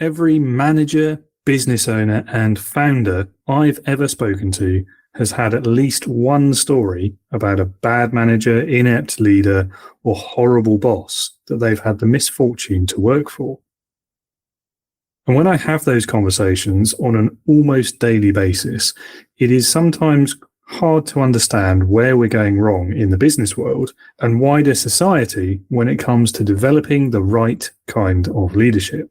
Every manager, business owner, and founder I've ever spoken to has had at least one story about a bad manager, inept leader, or horrible boss that they've had the misfortune to work for. And when I have those conversations on an almost daily basis, it is sometimes hard to understand where we're going wrong in the business world and wider society when it comes to developing the right kind of leadership.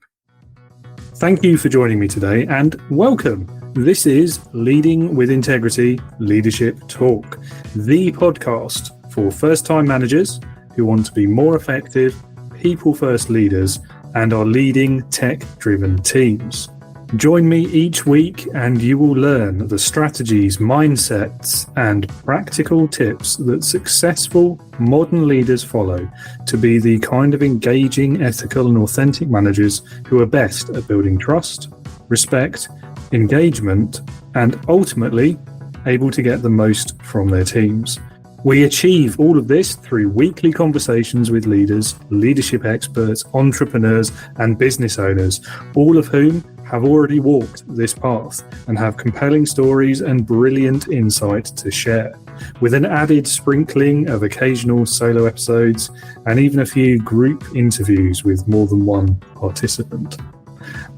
Thank you for joining me today and welcome. This is Leading with Integrity Leadership Talk, the podcast for first-time managers who want to be more effective, people-first leaders and are leading tech-driven teams. Join me each week and you will learn the strategies, mindsets, and practical tips that successful modern leaders follow to be the kind of engaging, ethical, and authentic managers who are best at building trust, respect, engagement, and ultimately able to get the most from their teams. We achieve all of this through weekly conversations with leaders, leadership experts, entrepreneurs, and business owners, all of whom have already walked this path and have compelling stories and brilliant insight to share, with an added sprinkling of occasional solo episodes and even a few group interviews with more than one participant.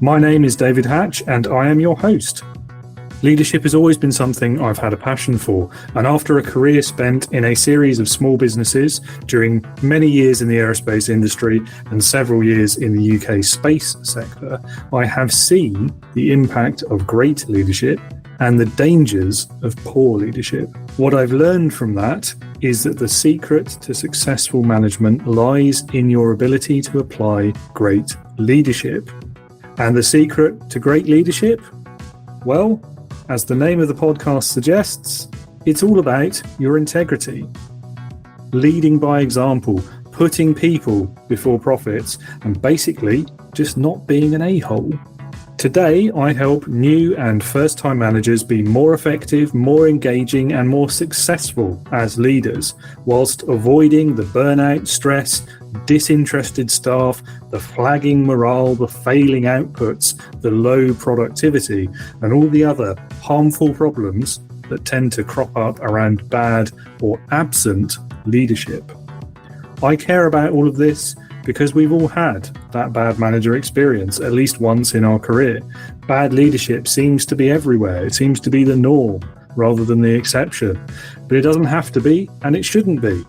My name is David Hatch and I am your host. Leadership has always been something I've had a passion for, and after a career spent in a series of small businesses during many years in the aerospace industry and several years in the UK space sector, I have seen the impact of great leadership and the dangers of poor leadership. What I've learned from that is that the secret to successful management lies in your ability to apply great leadership. And the secret to great leadership? Well, as the name of the podcast suggests, it's all about your integrity. Leading by example, putting people before profits, and basically just not being an a-hole. Today, I help new and first-time managers be more effective, more engaging, and more successful as leaders, whilst avoiding the burnout, stress, disinterested staff, the flagging morale, the failing outputs, the low productivity, and all the other harmful problems that tend to crop up around bad or absent leadership. I care about all of this because we've all had that bad manager experience at least once in our career. Bad leadership seems to be everywhere. It seems to be the norm rather than the exception. But it doesn't have to be, and it shouldn't be.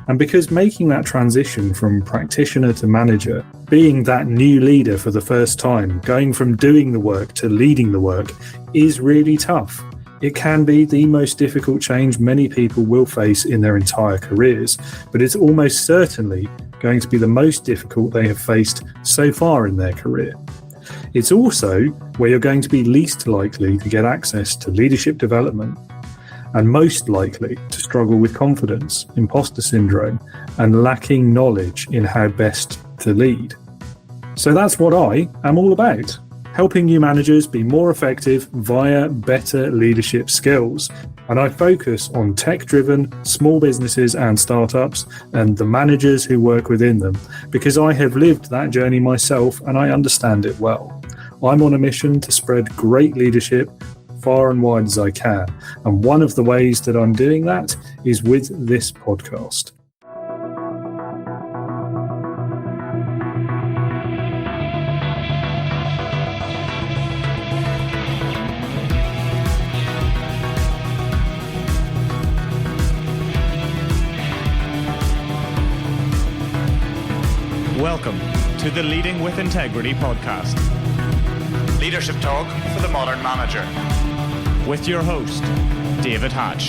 And because making that transition from practitioner to manager, being that new leader for the first time, going from doing the work to leading the work, is really tough. It can be the most difficult change many people will face in their entire careers, but it's almost certainly going to be the most difficult they have faced so far in their career. It's also where you're going to be least likely to get access to leadership development, and most likely to struggle with confidence, imposter syndrome, and lacking knowledge in how best to lead. So that's what I am all about. Helping new managers be more effective via better leadership skills. And I focus on tech-driven small businesses and startups and the managers who work within them, because I have lived that journey myself and I understand it well. I'm on a mission to spread great leadership far and wide as I can. And one of the ways that I'm doing that is with this podcast. Welcome to the Leading with Integrity podcast. Leadership talk for the modern manager. With your host, David Hatch.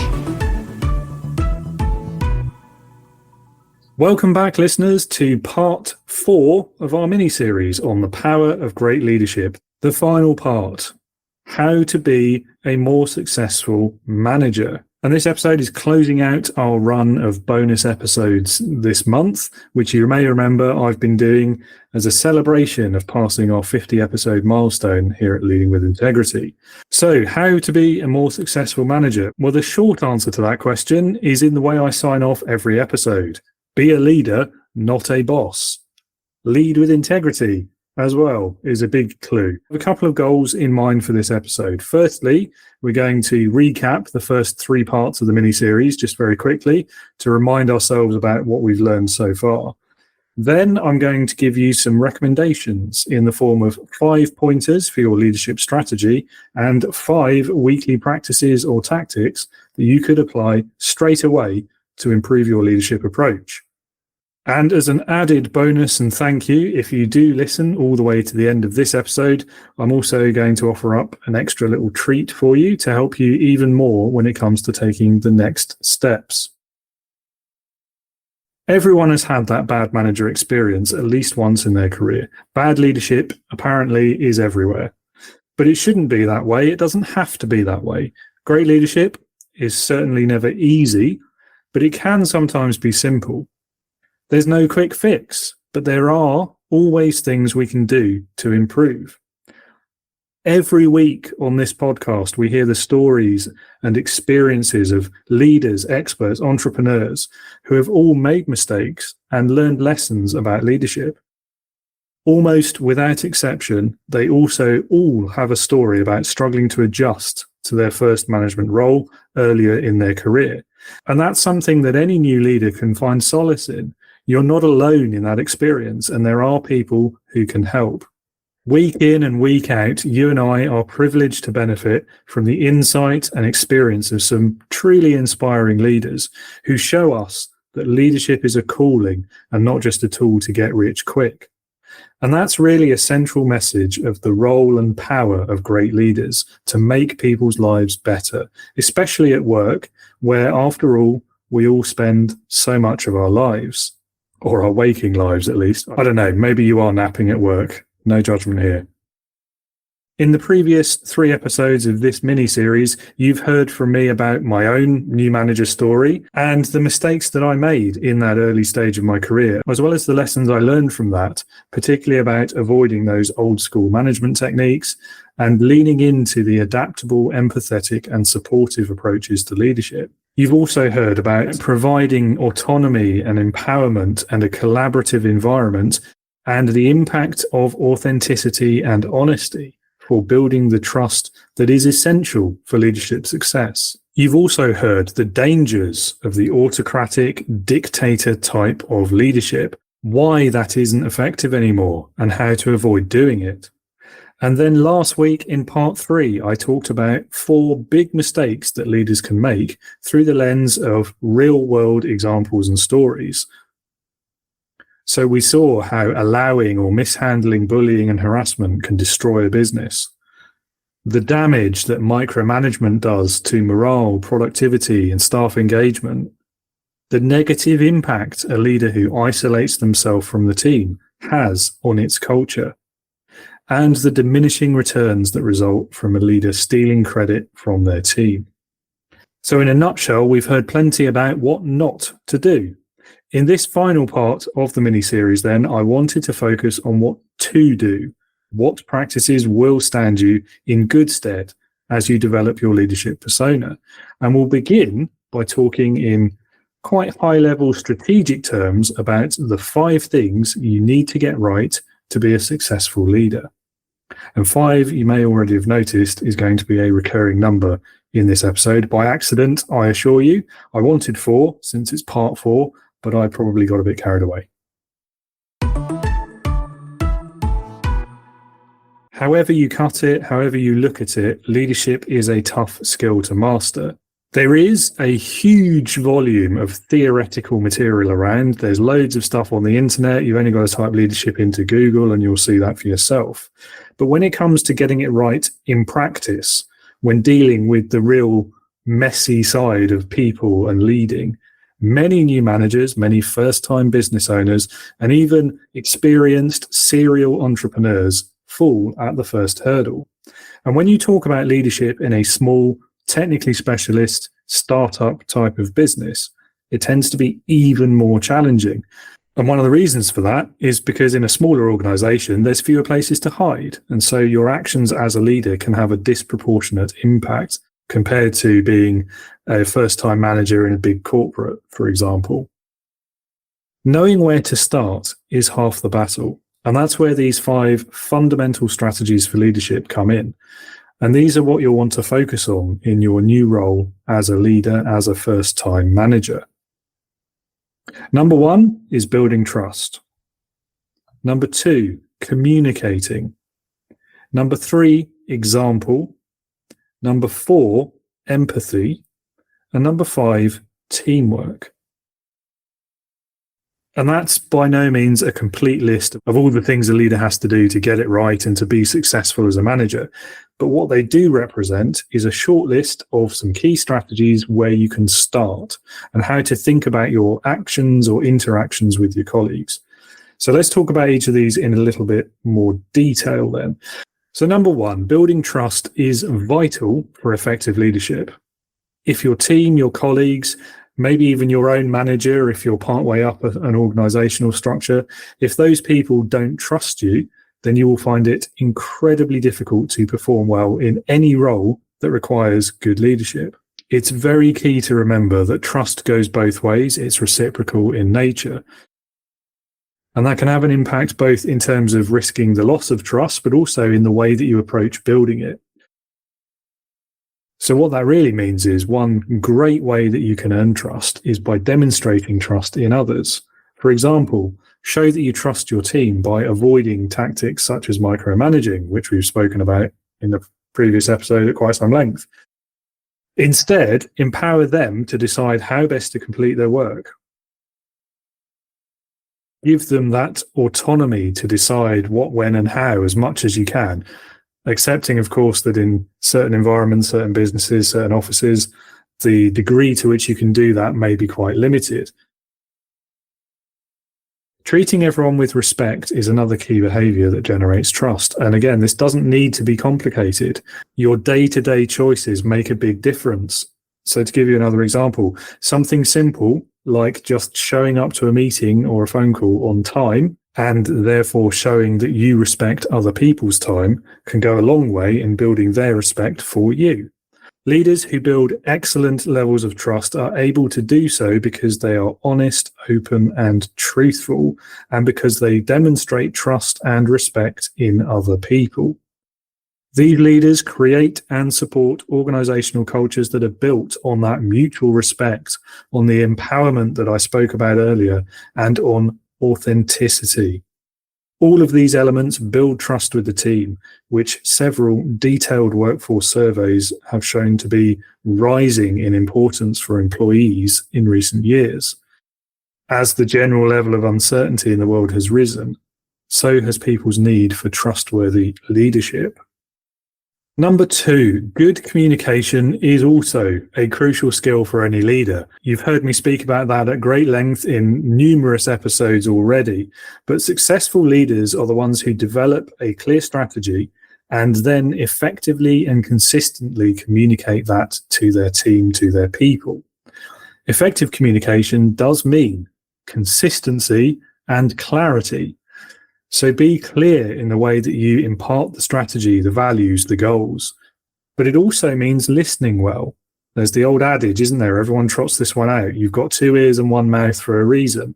Welcome back, listeners, to part 4 of our mini-series on the power of great leadership. The final part, how to be a more successful manager. And this episode is closing out our run of bonus episodes this month, which you may remember I've been doing as a celebration of passing our 50 episode milestone here at Leading with Integrity. So how to be a more successful manager? Well, the short answer to that question is in the way I sign off every episode. Be a leader, not a boss. Lead with integrity, as well is a big clue. I have a couple of goals in mind for this episode. Firstly, we're going to recap the first 3 parts of the mini-series just very quickly to remind ourselves about what we've learned so far. Then I'm going to give you some recommendations in the form of 5 pointers for your leadership strategy and 5 weekly practices or tactics that you could apply straight away to improve your leadership approach. And as an added bonus and thank you, if you do listen all the way to the end of this episode, I'm also going to offer up an extra little treat for you to help you even more when it comes to taking the next steps. Everyone has had that bad manager experience at least once in their career. Bad leadership apparently is everywhere. But it shouldn't be that way. It doesn't have to be that way. Great leadership is certainly never easy, but it can sometimes be simple. There's no quick fix, but there are always things we can do to improve. Every week on this podcast, we hear the stories and experiences of leaders, experts, entrepreneurs who have all made mistakes and learned lessons about leadership. Almost without exception, they also all have a story about struggling to adjust to their first management role earlier in their career. And that's something that any new leader can find solace in. You're not alone in that experience, and there are people who can help. Week in and week out, you and I are privileged to benefit from the insight and experience of some truly inspiring leaders who show us that leadership is a calling and not just a tool to get rich quick. And that's really a central message of the role and power of great leaders to make people's lives better, especially at work, where, after all, we all spend so much of our lives, or our waking lives at least. I don't know, maybe you are napping at work. No judgment here. In the previous 3 episodes of this mini-series, you've heard from me about my own new manager story and the mistakes that I made in that early stage of my career, as well as the lessons I learned from that, particularly about avoiding those old school management techniques and leaning into the adaptable, empathetic, and supportive approaches to leadership. You've also heard about providing autonomy and empowerment and a collaborative environment and the impact of authenticity and honesty for building the trust that is essential for leadership success. You've also heard the dangers of the autocratic dictator type of leadership, why that isn't effective anymore, and how to avoid doing it. And then last week in part 3, I talked about 4 big mistakes that leaders can make through the lens of real-world examples and stories. So we saw how allowing or mishandling bullying and harassment can destroy a business. The damage that micromanagement does to morale, productivity, and staff engagement. The negative impact a leader who isolates themselves from the team has on its culture. And the diminishing returns that result from a leader stealing credit from their team. So in a nutshell, we've heard plenty about what not to do. In this final part of the mini-series, then, I wanted to focus on what to do. What practices will stand you in good stead as you develop your leadership persona? And we'll begin by talking in quite high-level strategic terms about the 5 things you need to get right to be a successful leader. And 5, you may already have noticed, is going to be a recurring number in this episode. By accident, I assure you. I wanted 4 since it's part 4, but I probably got a bit carried away. However you cut it, however you look at it, leadership is a tough skill to master. There is a huge volume of theoretical material around. There's loads of stuff on the internet. You've only got to type leadership into Google and you'll see that for yourself. But when it comes to getting it right in practice, when dealing with the real messy side of people and leading, many new managers, many first-time business owners, and even experienced serial entrepreneurs fall at the first hurdle. And when you talk about leadership in a small, technically specialist startup type of business, it tends to be even more challenging. And one of the reasons for that is because in a smaller organization, there's fewer places to hide. And so your actions as a leader can have a disproportionate impact compared to being a first-time manager in a big corporate, for example. Knowing where to start is half the battle. And that's where these 5 fundamental strategies for leadership come in. And these are what you'll want to focus on in your new role as a leader, as a first-time manager. Number 1 is building trust. Number 2, communicating. Number 3, example. Number 4, empathy. And number 5, teamwork. And that's by no means a complete list of all the things a leader has to do to get it right and to be successful as a manager. But what they do represent is a short list of some key strategies where you can start and how to think about your actions or interactions with your colleagues. So let's talk about each of these in a little bit more detail then. So number 1, building trust is vital for effective leadership. If your team, your colleagues, maybe even your own manager, if you're partway up an organizational structure, if those people don't trust you, then you will find it incredibly difficult to perform well in any role that requires good leadership. It's very key to remember that trust goes both ways. It's reciprocal in nature. And that can have an impact both in terms of risking the loss of trust, but also in the way that you approach building it. So what that really means is one great way that you can earn trust is by demonstrating trust in others. For example, show that you trust your team by avoiding tactics such as micromanaging, which we've spoken about in the previous episode at quite some length. Instead, empower them to decide how best to complete their work. Give them that autonomy to decide what, when, and how as much as you can. Accepting, of course, that in certain environments, certain businesses, certain offices, the degree to which you can do that may be quite limited. Treating everyone with respect is another key behavior that generates trust. And again, this doesn't need to be complicated. Your day-to-day choices make a big difference. So to give you another example, something simple like just showing up to a meeting or a phone call on time and therefore showing that you respect other people's time can go a long way in building their respect for you. Leaders who build excellent levels of trust are able to do so because they are honest, open, and truthful, and because they demonstrate trust and respect in other people. These leaders create and support organizational cultures that are built on that mutual respect, on the empowerment that I spoke about earlier, and on authenticity. All of these elements build trust with the team, which several detailed workforce surveys have shown to be rising in importance for employees in recent years. As the general level of uncertainty in the world has risen, so has people's need for trustworthy leadership. Number 2, good communication is also a crucial skill for any leader. You've heard me speak about that at great length in numerous episodes already, but successful leaders are the ones who develop a clear strategy and then effectively and consistently communicate that to their team, to their people. Effective communication does mean consistency and clarity. So be clear in the way that you impart the strategy, the values, the goals. But it also means listening well. There's the old adage, isn't there? Everyone trots this one out. You've got 2 ears and 1 mouth for a reason.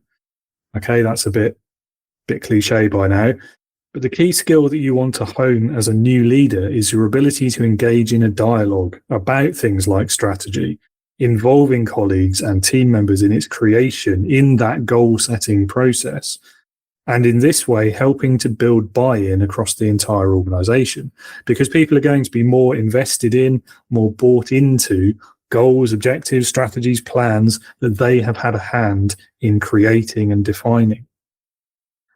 Okay, that's a bit cliche by now. But the key skill that you want to hone as a new leader is your ability to engage in a dialogue about things like strategy, involving colleagues and team members in its creation in that goal-setting process. And in this way, helping to build buy-in across the entire organization, because people are going to be more invested in, more bought into goals, objectives, strategies, plans that they have had a hand in creating and defining.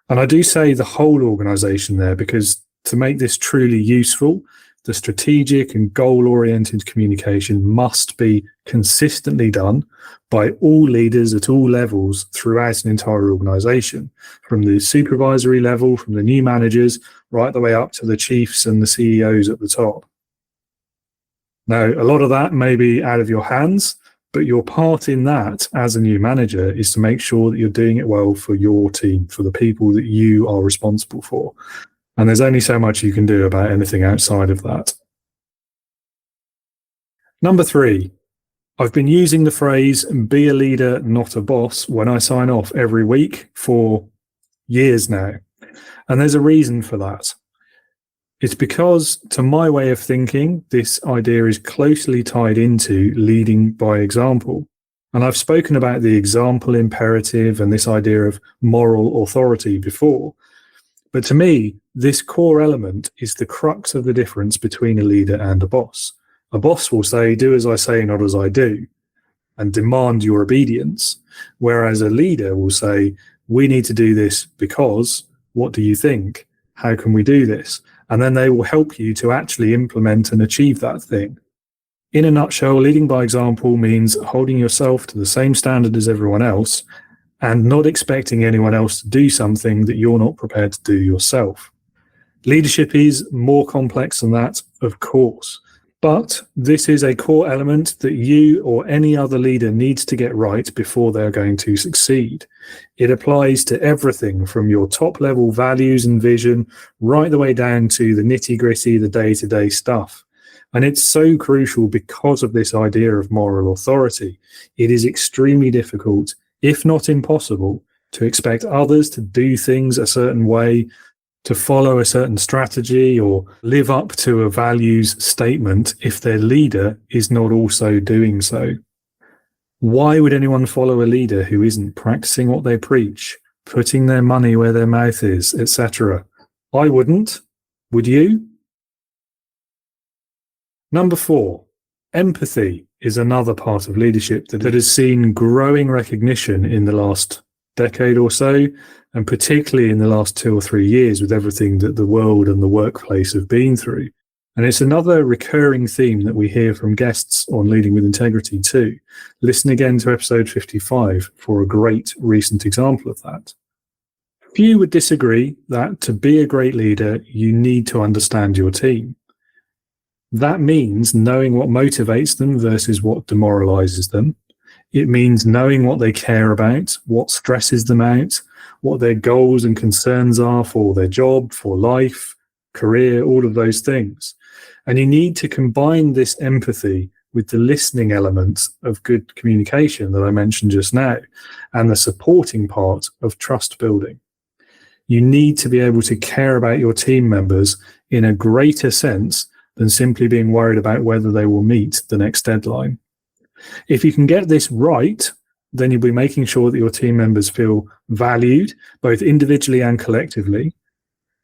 And I do say the whole organization there, because to make this truly useful, the strategic and goal-oriented communication must be consistently done by all leaders at all levels throughout an entire organization, from the supervisory level, from the new managers, right the way up to the chiefs and the CEOs at the top. Now, a lot of that may be out of your hands, but your part in that as a new manager is to make sure that you're doing it well for your team, for the people that you are responsible for. And there's only so much you can do about anything outside of that. Number 3, I've been using the phrase, be a leader, not a boss, when I sign off every week for years now. And there's a reason for that. It's because, to my way of thinking, this idea is closely tied into leading by example. And I've spoken about the example imperative and this idea of moral authority before. But to me, this core element is the crux of the difference between a leader and a boss. A boss will say, do as I say, not as I do, and demand your obedience. Whereas a leader will say, we need to do this because, what do you think? How can we do this? And then they will help you to actually implement and achieve that thing. In a nutshell, leading by example means holding yourself to the same standard as everyone else and not expecting anyone else to do something that you're not prepared to do yourself. Leadership is more complex than that, of course, but this is a core element that you or any other leader needs to get right before they're going to succeed. It applies to everything from your top level values and vision right the way down to the nitty-gritty, the day-to-day stuff. And it's so crucial because of this idea of moral authority. It is extremely difficult, if not impossible, to expect others to do things a certain way, to follow a certain strategy, or live up to a values statement if their leader is not also doing so. Why would anyone follow a leader who isn't practicing what they preach, putting their money where their mouth is, etc.? I wouldn't. Would you? Number 4, empathy is another part of leadership that has seen growing recognition in the last decade or so, and particularly in the last 2 or 3 years with everything that the world and the workplace have been through. And it's another recurring theme that we hear from guests on Leading with Integrity too. Listen again to episode 55 for a great recent example of that. Few would disagree that to be a great leader, you need to understand your team. That means knowing what motivates them versus what demoralizes them. It means knowing what they care about, what stresses them out, what their goals and concerns are for their job, for life, career, all of those things. And you need to combine this empathy with the listening element of good communication that I mentioned just now, and the supporting part of trust building. You need to be able to care about your team members in a greater sense than simply being worried about whether they will meet the next deadline. If you can get this right, then you'll be making sure that your team members feel valued, both individually and collectively.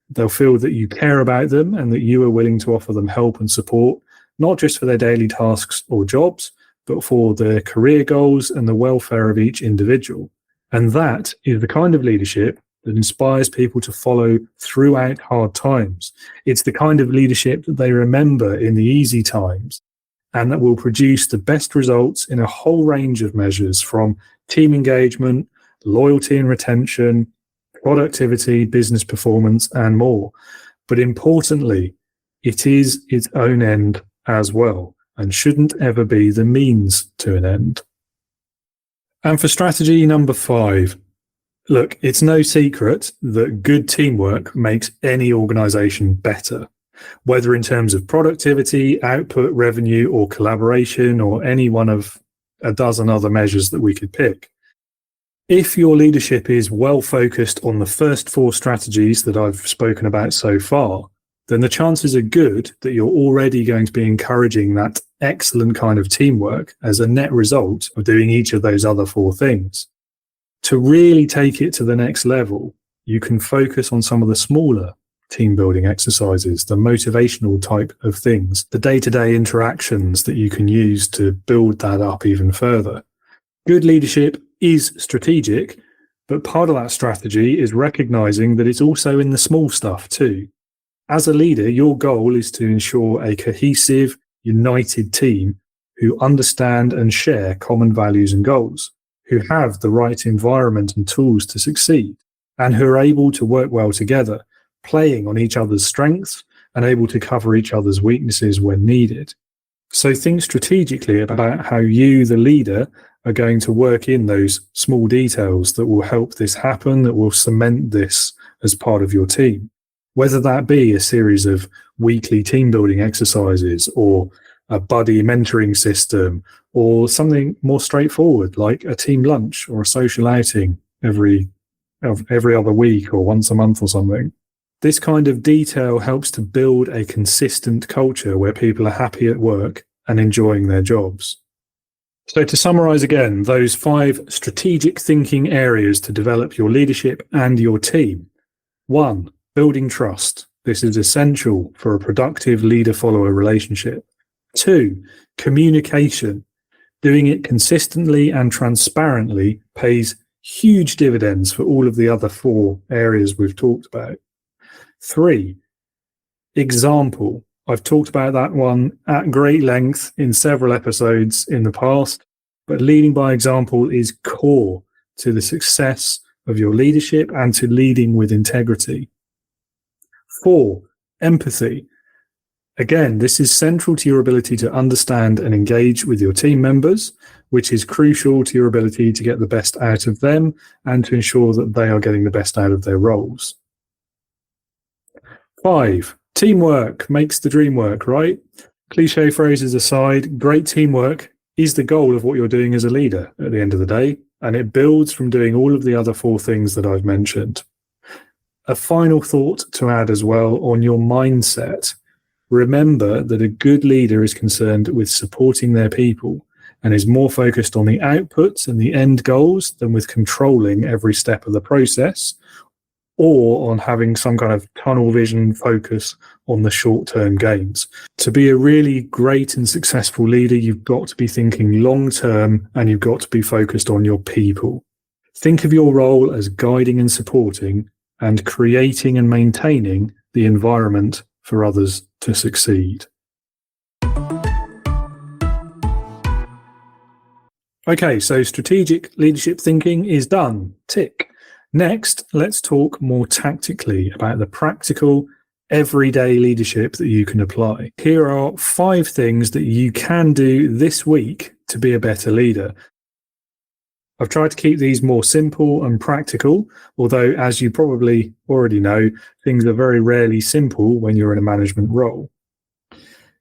They'll feel that you care about them and that you are willing to offer them help and support, not just for their daily tasks or jobs, but for their career goals and the welfare of each individual. And that is the kind of leadership that inspires people to follow throughout hard times. It's the kind of leadership that they remember in the easy times, and that will produce the best results in a whole range of measures, from team engagement, loyalty and retention, productivity, business performance, and more. But importantly, it is its own end as well, and shouldn't ever be the means to an end. And for strategy number 5, look, it's no secret that good teamwork makes any organization better, whether in terms of productivity, output, revenue, or collaboration, or any one of a dozen other measures that we could pick. If your leadership is well focused on the first 4 strategies that I've spoken about so far, then the chances are good that you're already going to be encouraging that excellent kind of teamwork as a net result of doing each of those other 4 things. To really take it to the next level, you can focus on some of the smaller team building exercises, the motivational type of things, the day-to-day interactions that you can use to build that up even further. Good leadership is strategic, but part of that strategy is recognizing that it's also in the small stuff too. As a leader, your goal is to ensure a cohesive, united team who understand and share common values and goals, who have the right environment and tools to succeed, and who are able to work well together, playing on each other's strengths and able to cover each other's weaknesses when needed. So think strategically about how you, the leader, are going to work in those small details that will help this happen, that will cement this as part of your team. Whether that be a series of weekly team building exercises, or a buddy mentoring system, or something more straightforward like a team lunch or a social outing every every other week or once a month or something. This kind of detail helps to build a consistent culture where people are happy at work and enjoying their jobs. So to summarize again, those 5 strategic thinking areas to develop your leadership and your team. 1, building trust. This is essential for a productive leader-follower relationship. 2, communication. Doing it consistently and transparently pays huge dividends for all of the other 4 areas we've talked about. 3, example. I've talked about that one at great length in several episodes in the past, but leading by example is core to the success of your leadership and to leading with integrity. 4, empathy. Again, this is central to your ability to understand and engage with your team members, which is crucial to your ability to get the best out of them and to ensure that they are getting the best out of their roles. 5, teamwork makes the dream work, right? Cliche phrases aside, great teamwork is the goal of what you're doing as a leader at the end of the day, and it builds from doing all of the other 4 things that I've mentioned. A final thought to add as well on your mindset. Remember that a good leader is concerned with supporting their people and is more focused on the outputs and the end goals than with controlling every step of the process or on having some kind of tunnel vision focus on the short-term gains. To be a really great and successful leader, you've got to be thinking long-term and you've got to be focused on your people. Think of your role as guiding and supporting and creating and maintaining the environment for others to succeed. Okay, so strategic leadership thinking is done. Tick. Next, let's talk more tactically about the practical, everyday leadership that you can apply. Here are 5 things that you can do this week to be a better leader. I've tried to keep these more simple and practical, although, as you probably already know, things are very rarely simple when you're in a management role.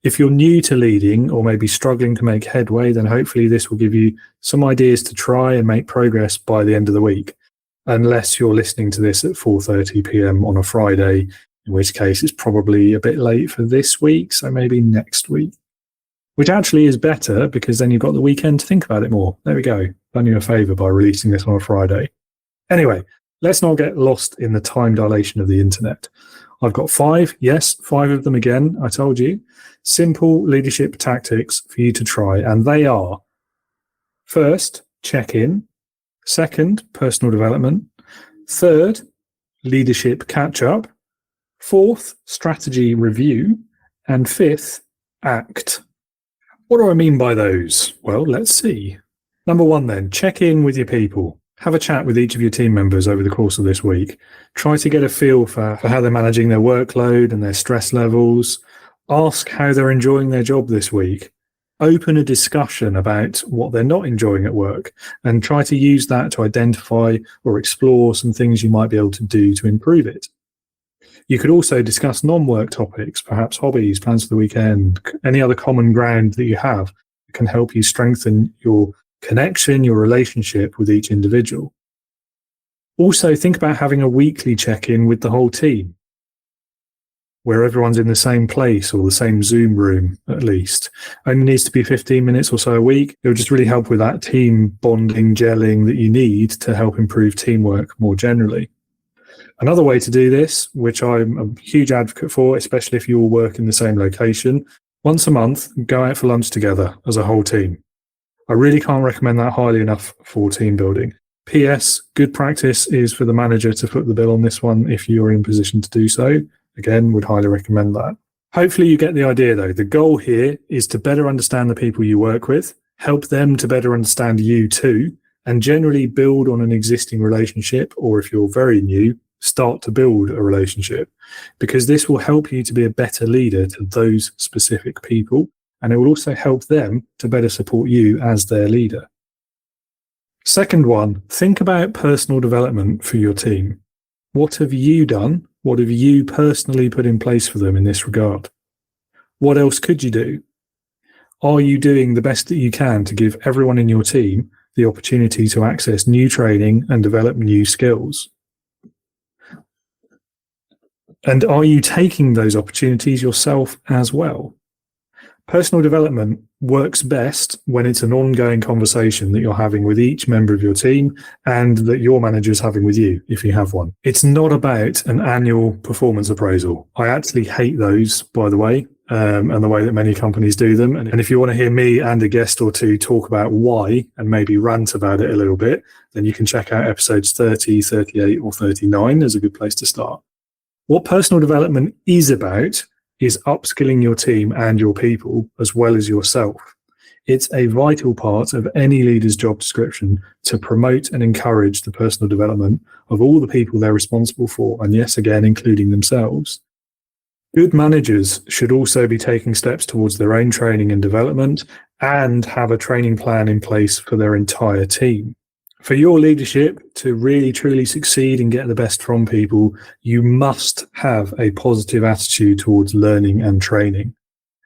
If you're new to leading or maybe struggling to make headway, then hopefully this will give you some ideas to try and make progress by the end of the week, unless you're listening to this at 4:30 p.m. on a Friday, in which case it's probably a bit late for this week, so maybe next week. Which actually is better because then you've got the weekend to think about it more. There we go. Done you a favour by releasing this on a Friday. Anyway, let's not get lost in the time dilation of the internet. I've got 5, yes, 5 of them again, I told you. Simple leadership tactics for you to try, and they are: first, check-in; second, personal development; third, leadership catch-up; fourth, strategy review; and fifth, act. What do I mean by those? Well, let's see. Number 1 then, check in with your people. Have a chat with each of your team members over the course of this week. Try to get a feel for how they're managing their workload and their stress levels. Ask how they're enjoying their job this week. Open a discussion about what they're not enjoying at work and try to use that to identify or explore some things you might be able to do to improve it. You could also discuss non-work topics, perhaps hobbies, plans for the weekend, any other common ground that you have that can help you strengthen your connection, your relationship with each individual. Also, think about having a weekly check-in with the whole team, where everyone's in the same place or the same Zoom room, at least. Only needs to be 15 minutes or so a week. It will just really help with that team bonding, gelling that you need to help improve teamwork more generally. Another way to do this, which I'm a huge advocate for, especially if you all work in the same location, once a month, go out for lunch together as a whole team. I really can't recommend that highly enough for team building. P.S. Good practice is for the manager to foot the bill on this one if you're in position to do so. Again, would highly recommend that. Hopefully you get the idea though. The goal here is to better understand the people you work with, help them to better understand you too, and generally build on an existing relationship, or if you're very new, start to build a relationship, because this will help you to be a better leader to those specific people, and it will also help them to better support you as their leader. Second one, think about personal development for your team. What have you done? What have you personally put in place for them in this regard? What else could you do? Are you doing the best that you can to give everyone in your team the opportunity to access new training and develop new skills? And are you taking those opportunities yourself as well? Personal development works best when it's an ongoing conversation that you're having with each member of your team and that your manager is having with you, if you have one. It's not about an annual performance appraisal. I actually hate those, by the way, and the way that many companies do them. And if you want to hear me and a guest or two talk about why and maybe rant about it a little bit, then you can check out episodes 30, 38, or 39 as a good place to start. What personal development is about is upskilling your team and your people as well as yourself. It's a vital part of any leader's job description to promote and encourage the personal development of all the people they're responsible for, and yes, again, including themselves. Good managers should also be taking steps towards their own training and development and have a training plan in place for their entire team. For your leadership to really, truly succeed and get the best from people, you must have a positive attitude towards learning and training.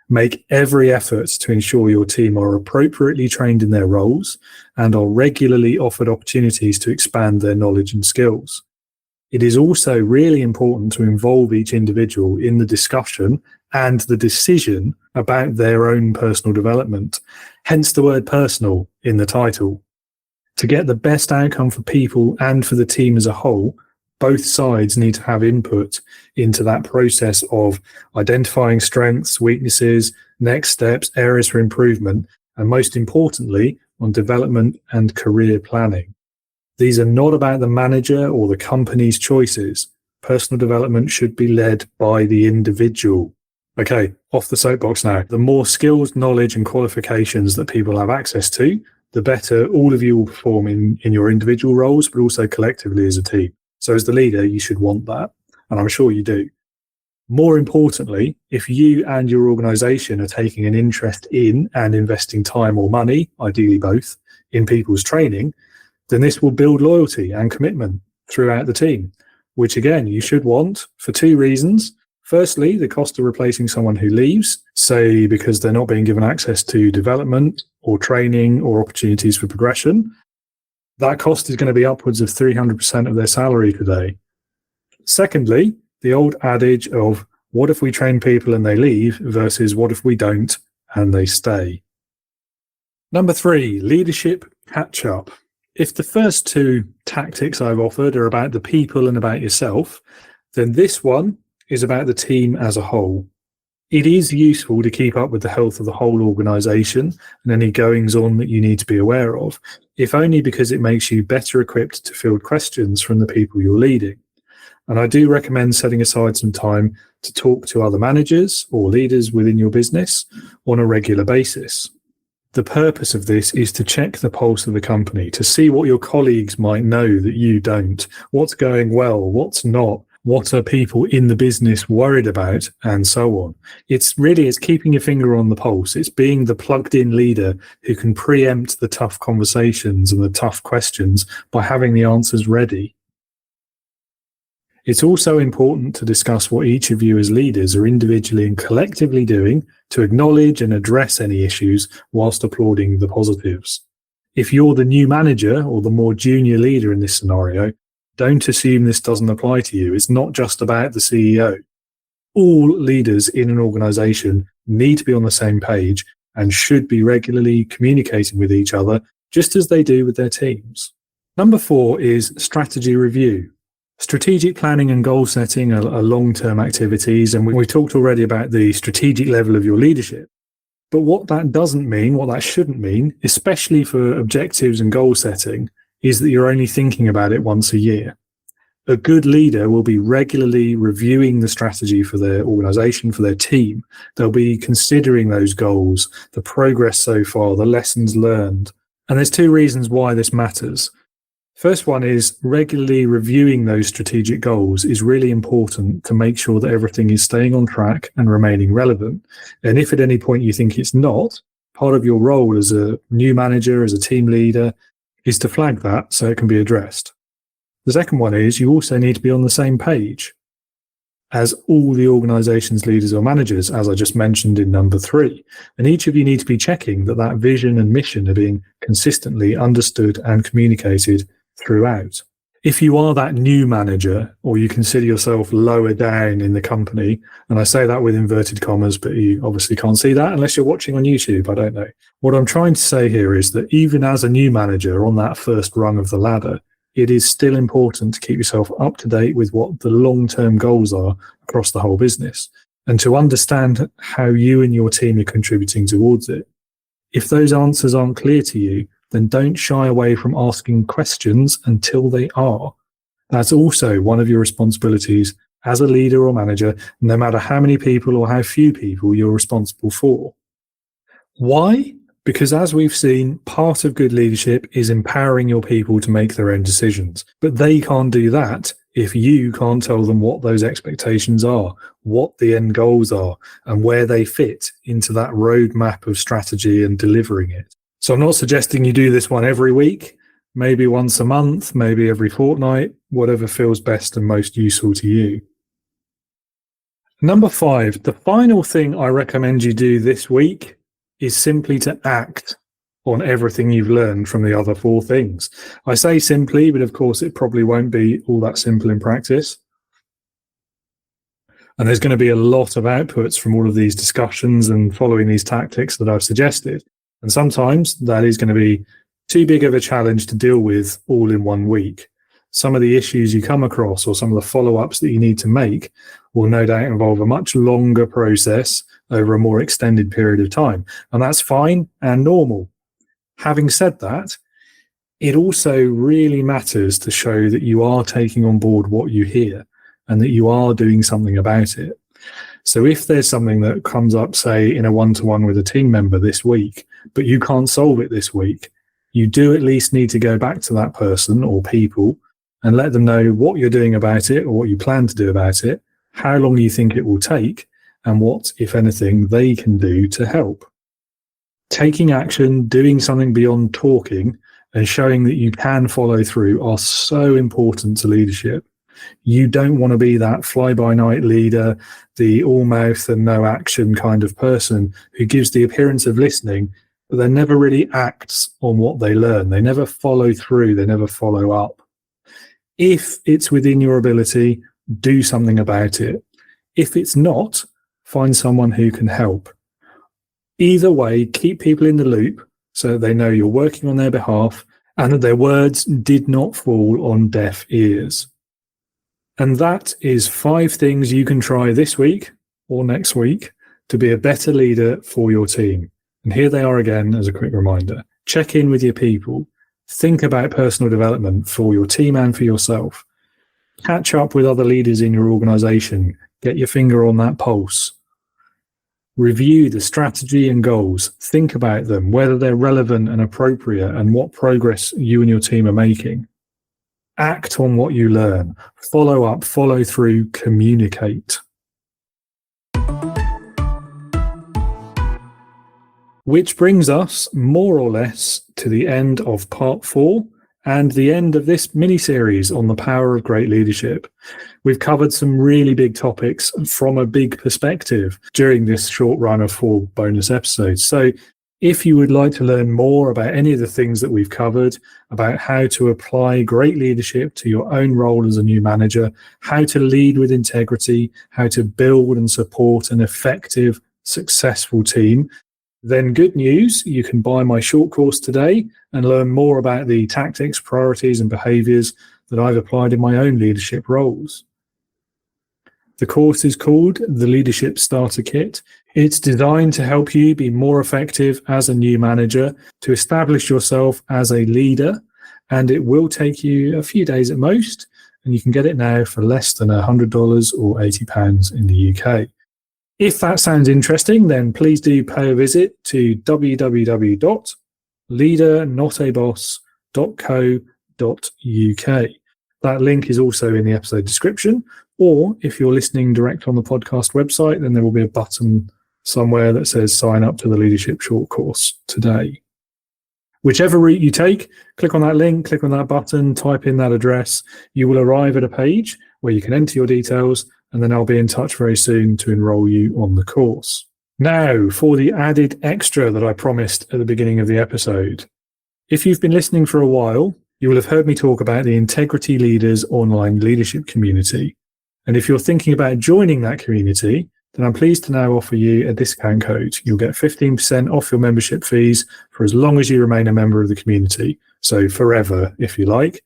Make every effort to ensure your team are appropriately trained in their roles and are regularly offered opportunities to expand their knowledge and skills. It is also really important to involve each individual in the discussion and the decision about their own personal development, hence the word personal in the title. To get the best outcome for people and for the team as a whole, both sides need to have input into that process of identifying strengths, weaknesses, next steps, areas for improvement, and most importantly, on development and career planning. These are not about the manager or the company's choices. Personal development should be led by the individual. Okay, off the soapbox now. The more skills, knowledge, and qualifications that people have access to, the better all of you will perform in your individual roles, but also collectively as a team. So as the leader, you should want that, and I'm sure you do. More importantly, if you and your organization are taking an interest in and investing time or money, ideally both, in people's training, then this will build loyalty and commitment throughout the team, which again, you should want for two reasons. Firstly, the cost of replacing someone who leaves, say because they're not being given access to development or training or opportunities for progression. That cost is going to be upwards of 300% of their salary today. Secondly, the old adage of what if we train people and they leave versus what if we don't and they stay. Number 3, leadership catch up. If the first two tactics I've offered are about the people and about yourself, then this one is about the team as a whole. It is useful to keep up with the health of the whole organisation and any goings on that you need to be aware of, if only because it makes you better equipped to field questions from the people you're leading. And I do recommend setting aside some time to talk to other managers or leaders within your business on a regular basis. The purpose of this is to check the pulse of the company, to see what your colleagues might know that you don't, what's going well, what's not, what are people in the business worried about, and so on. It's keeping your finger on the pulse. It's being the plugged-in leader who can preempt the tough conversations and the tough questions by having the answers ready. It's also important to discuss what each of you as leaders are individually and collectively doing to acknowledge and address any issues whilst applauding the positives. If you're the new manager or the more junior leader in this scenario, don't assume this doesn't apply to you. It's not just about the CEO. All leaders in an organization need to be on the same page and should be regularly communicating with each other, just as they do with their teams. Number 4 is strategy review. Strategic planning and goal setting are long-term activities, and we've talked already about the strategic level of your leadership. But what that doesn't mean, what that shouldn't mean, especially for objectives and goal setting, is that you're only thinking about it once a year. A good leader will be regularly reviewing the strategy for their organization, for their team. They'll be considering those goals, the progress so far, the lessons learned. And there's 2 reasons why this matters. First one is regularly reviewing those strategic goals is really important to make sure that everything is staying on track and remaining relevant. And if at any point you think it's not, part of your role as a new manager, as a team leader, is to flag that so it can be addressed. The second one is you also need to be on the same page as all the organization's leaders or managers, as I just mentioned in number 3. And each of you need to be checking that vision and mission are being consistently understood and communicated throughout. If you are that new manager, or you consider yourself lower down in the company, and I say that with inverted commas, but you obviously can't see that unless you're watching on YouTube, I don't know. What I'm trying to say here is that even as a new manager on that first rung of the ladder, it is still important to keep yourself up to date with what the long-term goals are across the whole business, and to understand how you and your team are contributing towards it. If those answers aren't clear to you, then don't shy away from asking questions until they are. That's also one of your responsibilities as a leader or manager, no matter how many people or how few people you're responsible for. Why? Because as we've seen, part of good leadership is empowering your people to make their own decisions. But they can't do that if you can't tell them what those expectations are, what the end goals are, and where they fit into that roadmap of strategy and delivering it. So I'm not suggesting you do this one every week, maybe once a month, maybe every fortnight, whatever feels best and most useful to you. Number 5, the final thing I recommend you do this week is simply to act on everything you've learned from the other 4 things. I say simply, but of course it probably won't be all that simple in practice. And there's going to be a lot of outputs from all of these discussions and following these tactics that I've suggested. And sometimes that is going to be too big of a challenge to deal with all in one week. Some of the issues you come across or some of the follow-ups that you need to make will no doubt involve a much longer process over a more extended period of time. And that's fine and normal. Having said that, it also really matters to show that you are taking on board what you hear and that you are doing something about it. So if there's something that comes up, say, in a one-to-one with a team member this week, but you can't solve it this week, you do at least need to go back to that person or people and let them know what you're doing about it or what you plan to do about it, how long you think it will take, and what, if anything, they can do to help. Taking action, doing something beyond talking, and showing that you can follow through are so important to leadership. You don't want to be that fly-by-night leader, the all mouth and no action kind of person who gives the appearance of listening, but then never really acts on what they learn. They never follow through. They never follow up. If it's within your ability, do something about it. If it's not, find someone who can help. Either way, keep people in the loop so that they know you're working on their behalf and that their words did not fall on deaf ears. And that is 5 things you can try this week or next week to be a better leader for your team. And here they are again as a quick reminder. Check in with your people. Think about personal development for your team and for yourself. Catch up with other leaders in your organization. Get your finger on that pulse. Review the strategy and goals. Think about them, whether they're relevant and appropriate, and what progress you and your team are making. Act on what you learn. Follow up, follow through, communicate. Which brings us more or less to the end of part 4 and the end of this mini-series on the power of great leadership. We've covered some really big topics from a big perspective during this short run of 4 bonus episodes. So if you would like to learn more about any of the things that we've covered, about how to apply great leadership to your own role as a new manager, how to lead with integrity, how to build and support an effective, successful team, then good news, you can buy my short course today and learn more about the tactics, priorities, and behaviors that I've applied in my own leadership roles. The course is called the Leadership Starter Kit. It's designed to help you be more effective as a new manager, to establish yourself as a leader, and it will take you a few days at most, and you can get it now for less than $100 or £80 in the UK. If that sounds interesting, then please do pay a visit to www.leadernotaboss.co.uk. That link is also in the episode description, or if you're listening direct on the podcast website, then there will be a button somewhere that says sign up to the Leadership Short Course today. Whichever route you take, click on that link, click on that button, type in that address. You will arrive at a page where you can enter your details, and then I'll be in touch very soon to enroll you on the course. Now, for the added extra that I promised at the beginning of the episode. If you've been listening for a while, you will have heard me talk about the Integrity Leaders online leadership community. And if you're thinking about joining that community, then I'm pleased to now offer you a discount code. You'll get 15% off your membership fees for as long as you remain a member of the community. So forever, if you like.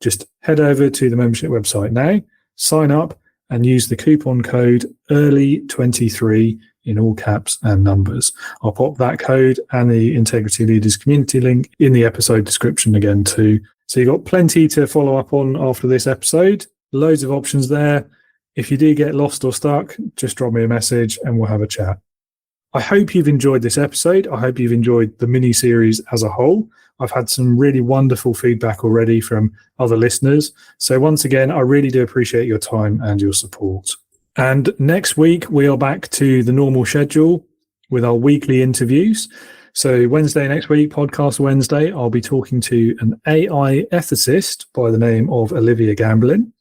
Just head over to the membership website now, sign up, and use the coupon code EARLY23 in all caps and numbers. I'll pop that code and the Integrity Leaders community link in the episode description again too. So you've got plenty to follow up on after this episode. Loads of options there. If you do get lost or stuck, just drop me a message and we'll have a chat. I hope you've enjoyed this episode. I hope you've enjoyed the mini-series as a whole. I've had some really wonderful feedback already from other listeners. So once again, I really do appreciate your time and your support. And next week, we are back to the normal schedule with our weekly interviews. So Wednesday next week, Podcast Wednesday, I'll be talking to an AI ethicist by the name of Olivia Gamblin.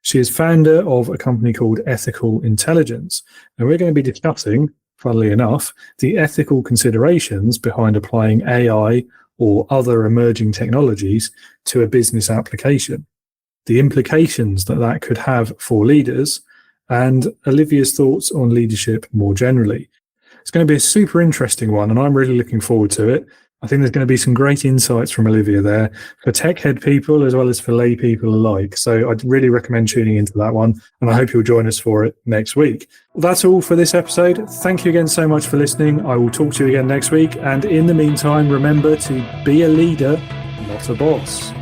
She is founder of a company called Ethical Intelligence. And we're going to be discussing, funnily enough, the ethical considerations behind applying AI or other emerging technologies to a business application, the implications that that could have for leaders, and Olivia's thoughts on leadership more generally. It's going to be a super interesting one, and I'm really looking forward to it. I think there's going to be some great insights from Olivia there for tech head people as well as for lay people alike. So I'd really recommend tuning into that one, and I hope you'll join us for it next week. Well, that's all for this episode. Thank you again so much for listening. I will talk to you again next week. And in the meantime, remember to be a leader, not a boss.